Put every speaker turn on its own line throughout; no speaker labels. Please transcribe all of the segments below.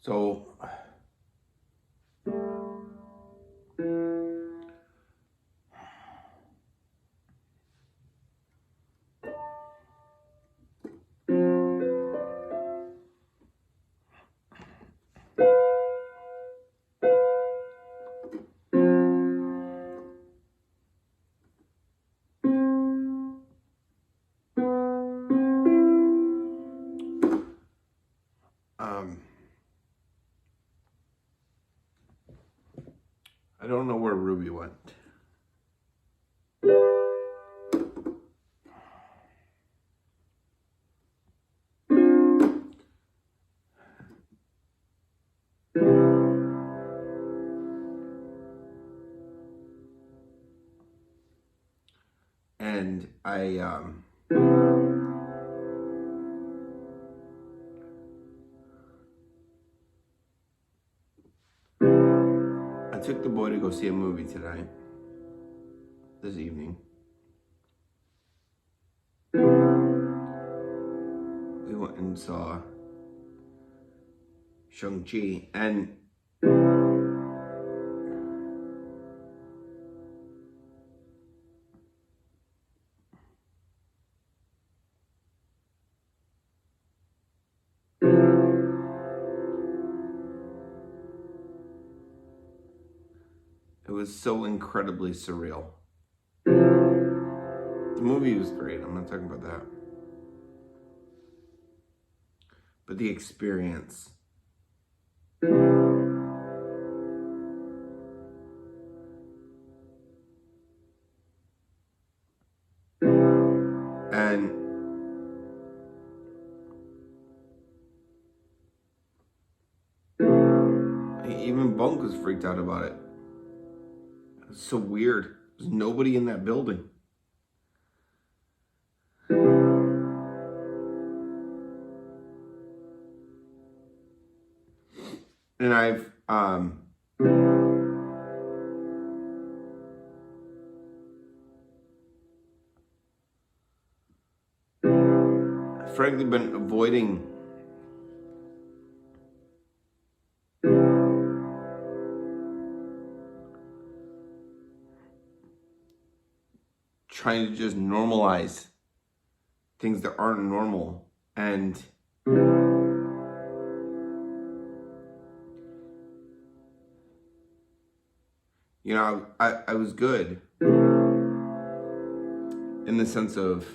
So, um, I don't know where Ruby went. And I took the boy to go see a movie tonight, this evening. We went and saw Shang-Chi, and it was so incredibly surreal. The movie was great, I'm not talking about that. But the experience. And even Bunk was freaked out about it. It was so weird. There's nobody in that building. And I've frankly been avoiding trying to just normalize things that aren't normal. And you know, I was good in the sense of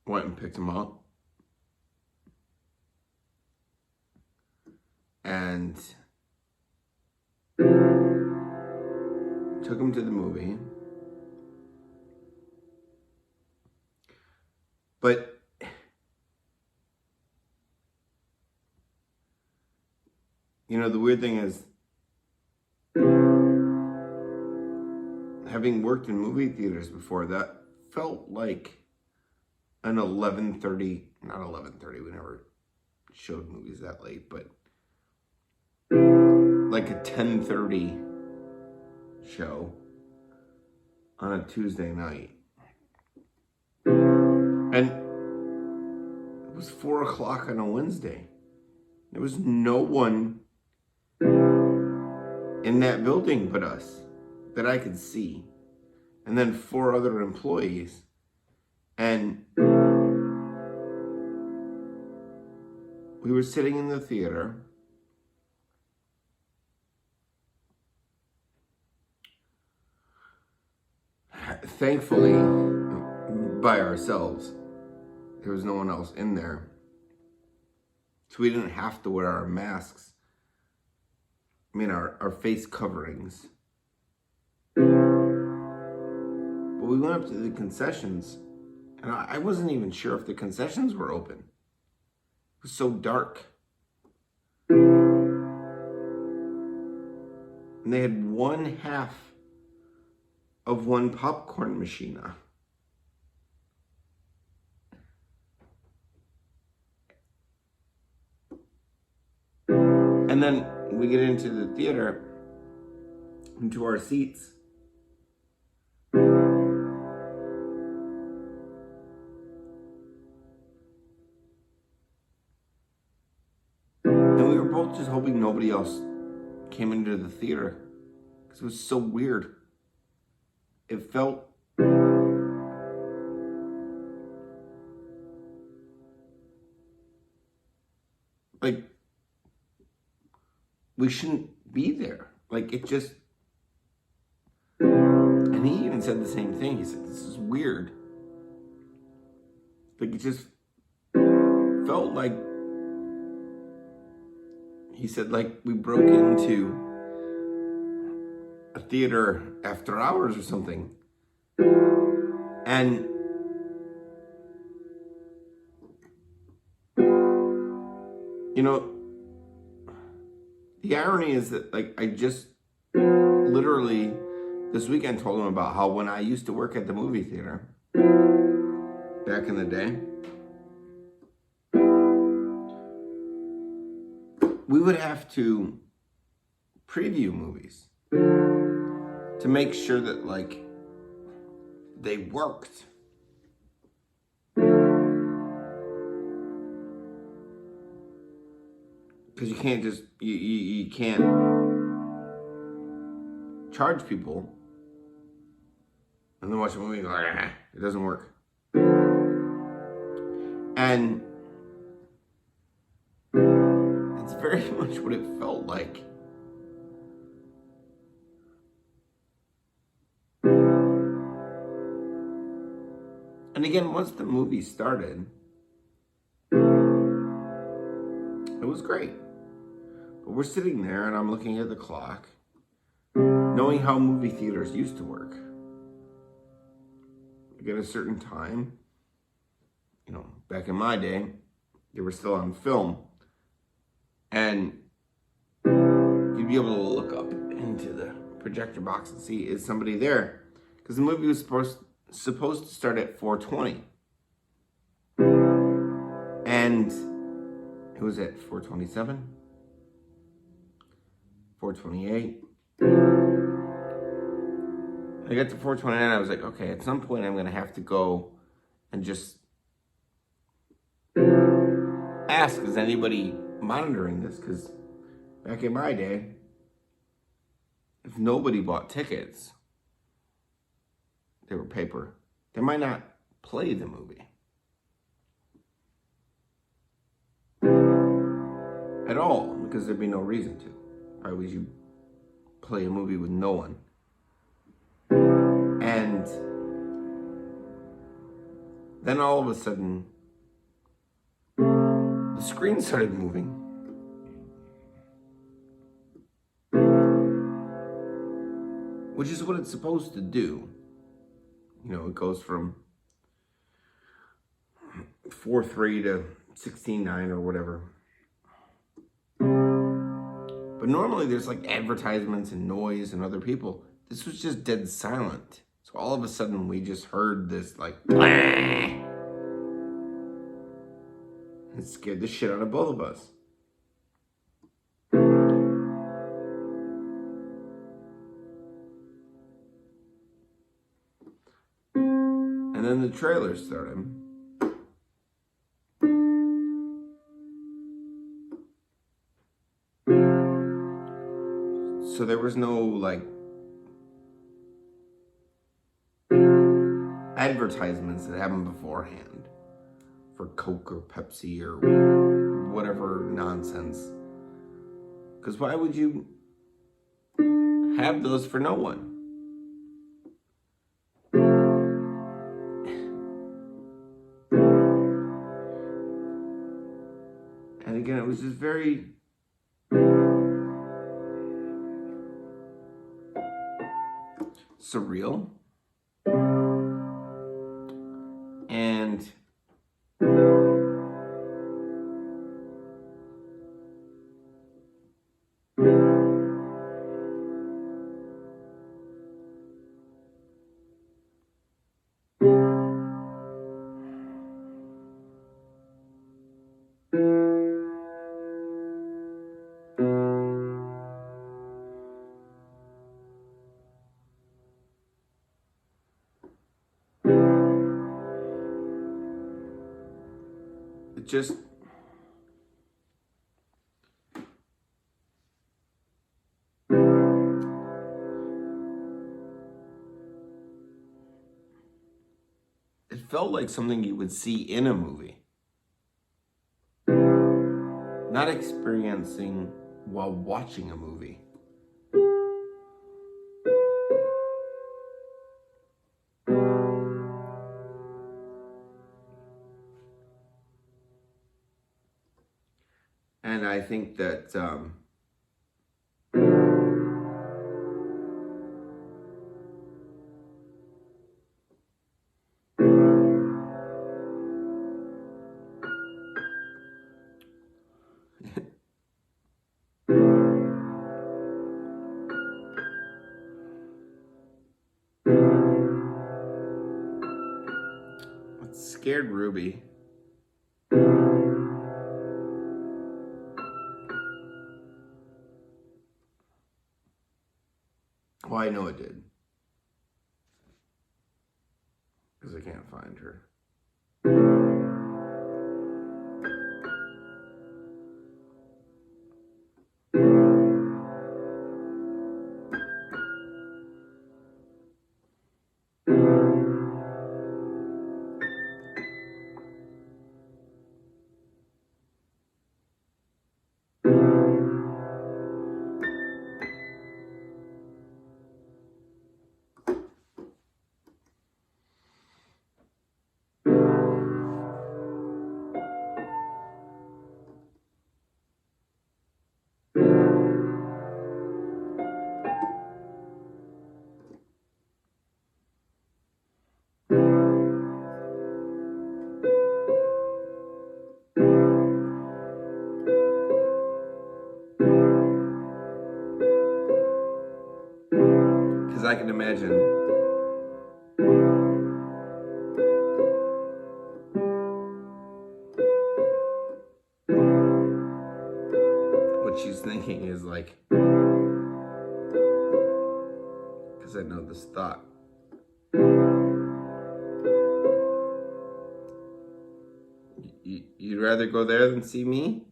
went and picked him up and took him to the movie. But you know, the weird thing is, having worked in movie theaters before, that felt like an 11:30, not 11:30, we never showed movies that late, but like a 10:30 show on a Tuesday night. And it was 4 o'clock on a Wednesday. There was no one in that building but us that I could see. And then 4 other employees. And we were sitting in the theater. Thankfully, by ourselves. There was no one else in there. So we didn't have to wear our masks. I mean, our face coverings. But we went up to the concessions, and I wasn't even sure if the concessions were open. It was so dark. And they had one half of one popcorn machine. And then we get into the theater, into our seats. just hoping nobody else came into the theater because it was so weird. It felt like we shouldn't be there. Like, it just, and he even said the same thing. He said, this is weird. Like, it just felt like, he said, like we broke into a theater after hours or something. And you know, the irony is that, like, I just literally this weekend told him about how when I used to work at the movie theater back in the day, we would have to preview movies to make sure that, like, they worked. Because you can't just, you can't charge people and then watch a movie and go, ah, it doesn't work. And it's very much what it felt like. And again, once the movie started, it was great. But we're sitting there and I'm looking at the clock, knowing how movie theaters used to work. Like, at a certain time, you know, back in my day, they were still on film. And you'd be able to look up into the projector box and see, is somebody there? Because the movie was supposed to start at 4:20. And it was at 4:27, 4:28. I got to 4:29, I was like, okay, at some point I'm gonna have to go and just ask, is anybody monitoring this? Because back in my day, if nobody bought tickets, they were paper, they might not play the movie at all, because there'd be no reason to. Why would you play a movie with no one? And then all of a sudden, the screen started moving. Which is what it's supposed to do. You know, it goes from 4:3 to 16:9 or whatever. But normally there's like advertisements and noise and other people. This was just dead silent. So all of a sudden we just heard this like, it scared the shit out of both of us. And then the trailer started. So there was no like advertisements that happened beforehand for Coke or Pepsi or whatever nonsense. Because why would you have those for no one? And again, it was just very surreal. And it just, felt like something you would see in a movie. Not experiencing while watching a movie. And I think that what scared Ruby. Well, I know it did. Because I can't find her. Because I can imagine what she's thinking is like, because I know this thought. You'd rather go there than see me?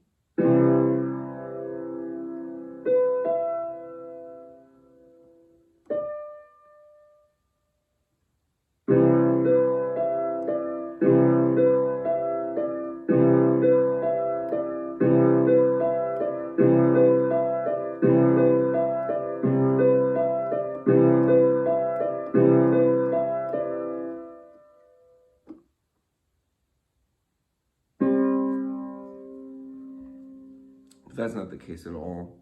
But that's not the case at all.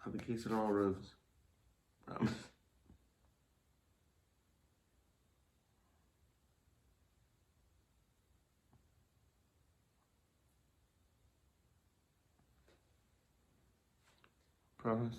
Not the case at all, Rose. Promise.